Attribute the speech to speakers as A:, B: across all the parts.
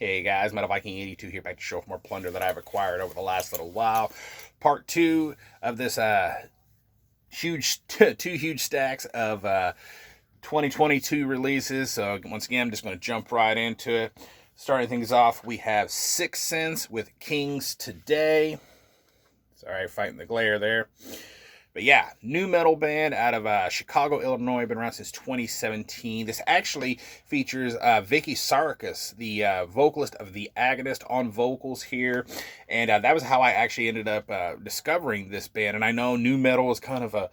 A: Hey guys, Metal Viking 82 here, back to show off more plunder that I've acquired over the last little while. Part 2 of this two huge stacks of 2022 releases. So once again, I'm just going to jump right into it. Starting things off, we have 6 Cents with Kings Today. Sorry, fighting the glare there. But yeah, new metal band out of Chicago, Illinois. Been around since 2017. This actually features Vicky Sarkis, the vocalist of The Agonist, on vocals here. And that was how I actually ended up discovering this band. And I know new metal is kind of a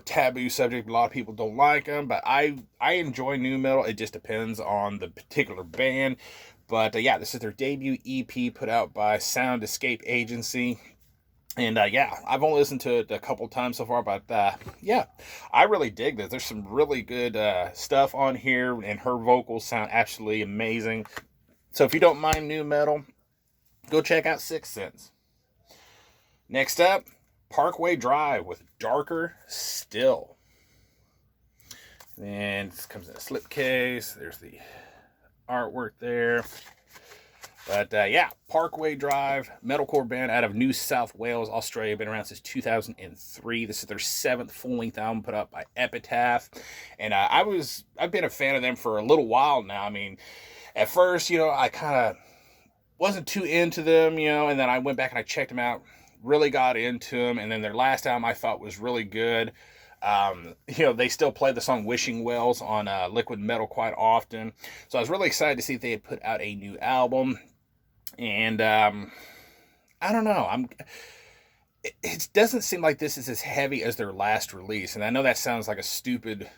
A: taboo subject. A lot of people don't like them, but I enjoy new metal. It just depends on the particular band. But yeah, this is their debut EP put out by Sound Escape Agency. And yeah, I've only listened to it a couple times so far, but yeah, I really dig this. There's some really good stuff on here, and her vocals sound absolutely amazing. So if you don't mind new metal, go check out 6 Cents. Next up, Parkway Drive with Darker Still. And this comes in a slipcase. There's the artwork there. But yeah, Parkway Drive, metalcore band out of New South Wales, Australia. Been around since 2003. This is their 7th full-length album put out by Epitaph. And I've been a fan of them for a little while now. I mean, at first, I kind of wasn't too into them, and then I went back and I checked them out, really got into them. And then their last album I thought was really good. They still play the song Wishing Wells on Liquid Metal quite often. So I was really excited to see if they had put out a new album. And I don't know. It doesn't seem like this is as heavy as their last release. And I know that sounds like a stupid,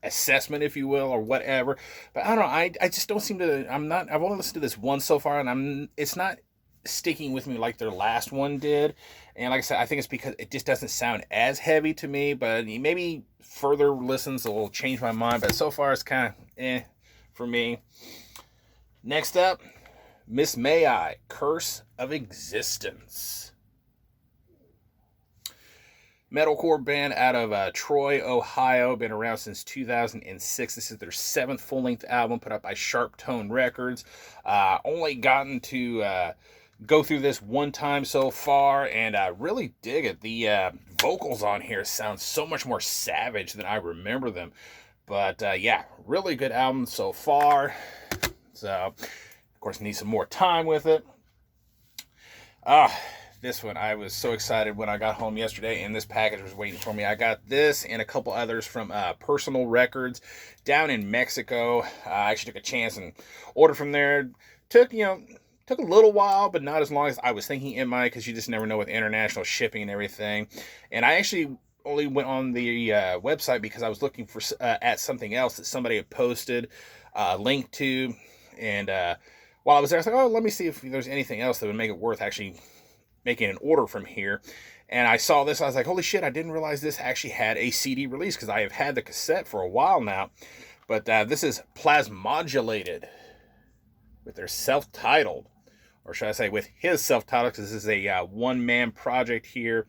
A: assessment, if you will, or whatever. But I don't know. I just don't seem to. I've only listened to this once so far, and it's not sticking with me like their last one did. And like I said, I think it's because it just doesn't sound as heavy to me. But maybe further listens will change my mind. But so far, it's kind of for me. Next up, Miss May I, Curse of Existence. Metalcore band out of Troy, Ohio. Been around since 2006. This is their 7th full-length album put out by Sharp Tone Records. Only gotten to go through this one time so far, and I really dig it. The vocals on here sound so much more savage than I remember them. But yeah, really good album so far. So, of course, need some more time with it. This one, I was so excited when I got home yesterday, and this package was waiting for me. I got this and a couple others from Personal Records down in Mexico. I actually took a chance and ordered from there. Took a little while, but not as long as I was thinking it might, because you just never know with international shipping and everything. And I actually only went on the website because I was looking for at something else that somebody had posted a link to. And while I was there, I was like, oh, let me see if there's anything else that would make it worth actually making an order from here. And I saw this. I was like, holy shit, I didn't realize this actually had a CD release, because I have had the cassette for a while now. But this is Plasmodulated with their self-titled, or should I say with his self-titled, because this is a one-man project here.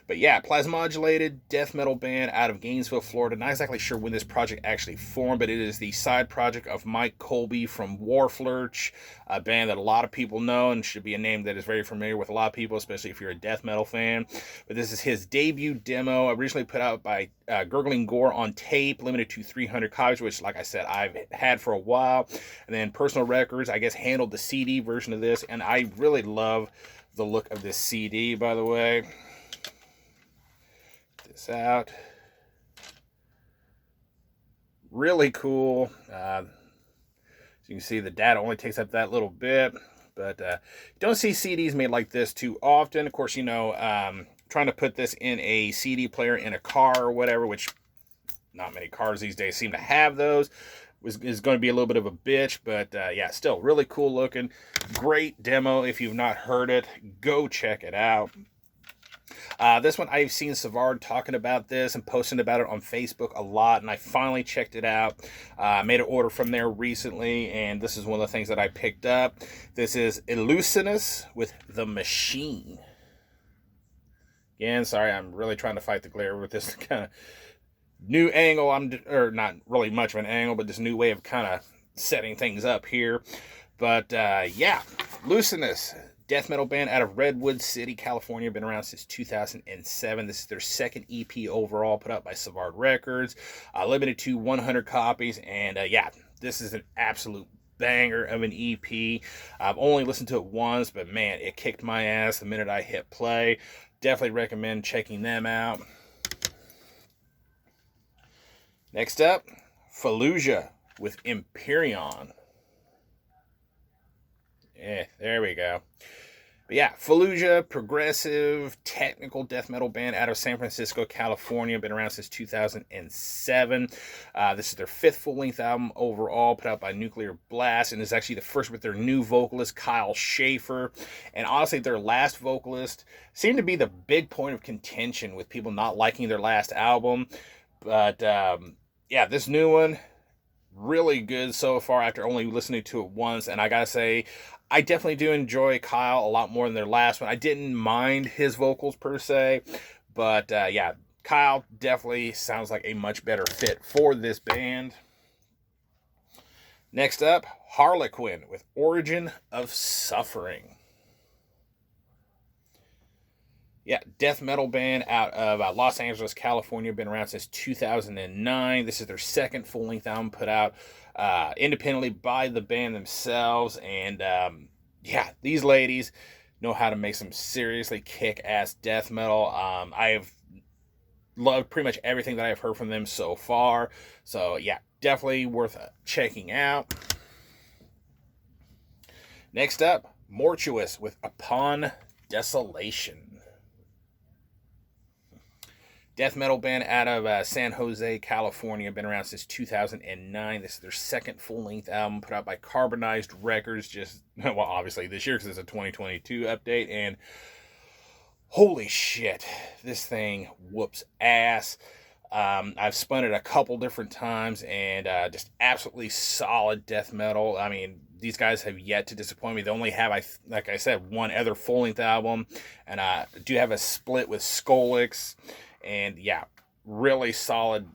A: But yeah, Plasmodulated, death metal band out of Gainesville, Florida. Not exactly sure when this project actually formed, but it is the side project of Mike Colby from Warflurch, a band that a lot of people know and should be a name that is very familiar with a lot of people, especially if you're a death metal fan. But this is his debut demo, originally put out by Gurgling Gore on tape, limited to 300 copies, which, like I said, I've had for a while. And then Personal Records, I guess, handled the CD version of this, and I really love the look of this CD, by the way. This out. Really cool. As you can see, the data only takes up that little bit, but you don't see CDs made like this too often. Of course, trying to put this in a CD player in a car or whatever, which not many cars these days seem to have those, is going to be a little bit of a bitch. But yeah, still really cool looking. Great demo. If you've not heard it, go check it out. This one, I've seen Savard talking about this and posting about it on Facebook a lot, and I finally checked it out. Made an order from there recently, and this is one of the things that I picked up. This is Illusinus with The Machine. Again, sorry, I'm really trying to fight the glare with this kind of new angle. Or not really much of an angle, but this new way of kind of setting things up here. But yeah, Lucinous, death metal band out of Redwood City, California. Been around since 2007. This is their second EP overall, put out by Savard Records. Limited to 100 copies. And yeah, this is an absolute banger of an EP. I've only listened to it once, but man, it kicked my ass the minute I hit play. Definitely recommend checking them out. Next up, Fallujah with Imperion. Yeah, there we go. But yeah, Fallujah, progressive, technical death metal band out of San Francisco, California. Been around since 2007. This is their fifth full-length album overall, put out by Nuclear Blast, and is actually the first with their new vocalist, Kyle Schaefer. And honestly, their last vocalist seemed to be the big point of contention with people not liking their last album. But yeah, this new one, really good so far after only listening to it once. And I gotta say, I definitely do enjoy Kyle a lot more than their last one. I didn't mind his vocals per se, but yeah, Kyle definitely sounds like a much better fit for this band. Next up, Harlequin with Origin of Suffering. Yeah, death metal band out of Los Angeles, California. Been around since 2009. This is their second full-length album put out independently by the band themselves. And yeah, these ladies know how to make some seriously kick-ass death metal. I've loved pretty much everything that I've heard from them so far. So yeah, definitely worth checking out. Next up, Mortuous with Upon Desolation. Death metal band out of San Jose, California. Been around since 2009. This is their second full-length album put out by Carbonized Records. Just, well, obviously this year because it's a 2022 update. And holy shit, this thing whoops ass. I've spun it a couple different times and just absolutely solid death metal. I mean, these guys have yet to disappoint me. They only have, like I said, one other full-length album. And I do have a split with Skolix. And yeah, really solid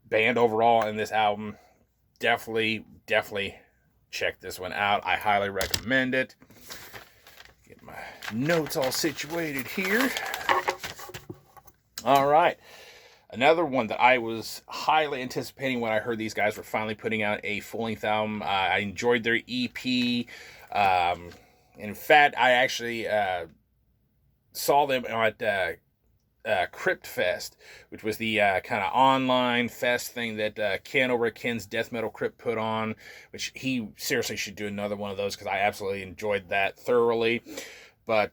A: band overall in this album. Definitely check this one out. I highly recommend it. Get my notes all situated here. All right. Another one that I was highly anticipating when I heard these guys were finally putting out a full-length album. I enjoyed their EP. In fact, I actually saw them at Crypt Fest, which was the kind of online fest thing that Ken over at Ken's Death Metal Crypt put on, which he seriously should do another one of those because I absolutely enjoyed that thoroughly. But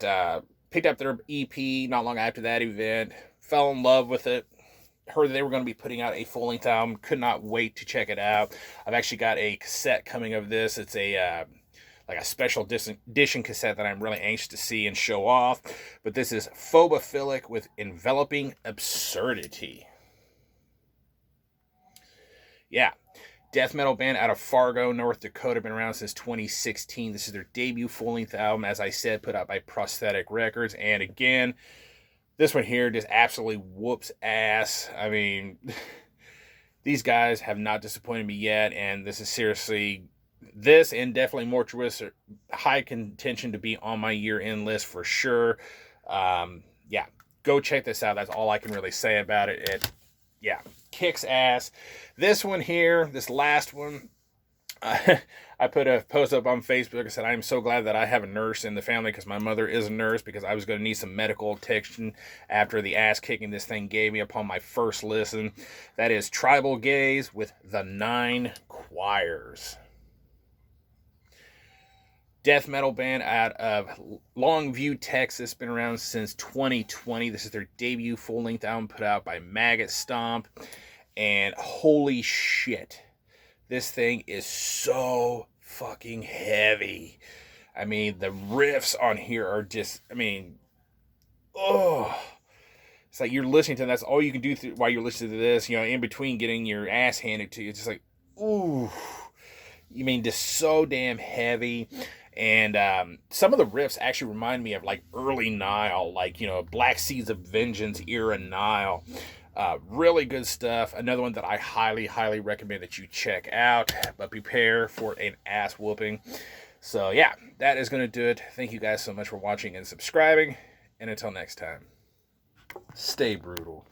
A: picked up their EP not long after that event, fell in love with it, heard they were going to be putting out a full-length album, could not wait to check it out. I've actually got a cassette coming of this. It's a like a special edition cassette that I'm really anxious to see and show off. But this is Phobophilic with Enveloping Absurdity. Yeah, death metal band out of Fargo, North Dakota. Been around since 2016. This is their debut full-length album, as I said, put out by Prosthetic Records. And again, this one here just absolutely whoops ass. I mean, these guys have not disappointed me yet, and this is seriously... This and definitely Mortuous are high contention to be on my year-end list for sure. Yeah, go check this out. That's all I can really say about it. It, yeah, kicks ass. This one here, this last one, I put a post up on Facebook. I said, I'm so glad that I have a nurse in the family because my mother is a nurse, because I was going to need some medical attention after the ass kicking this thing gave me upon my first listen. That is Tribal Gaze with The Nine Choirs. Death metal band out of Longview, Texas. Been around since 2020. This is their debut full-length album put out by Maggot Stomp. And holy shit, this thing is so fucking heavy. I mean, the riffs on here are just, I mean, oh. It's like you're listening to them. That's all you can do while you're listening to this, you know, in between getting your ass handed to you. It's just like, ooh. You mean, just so damn heavy. And some of the riffs actually remind me of like early Nile, like, you know, Black Seeds of Vengeance era Nile. Really good stuff. Another one that I highly recommend that you check out, but prepare for an ass whooping. So yeah, that is going to do it. Thank you guys so much for watching and subscribing, and until next time, stay brutal.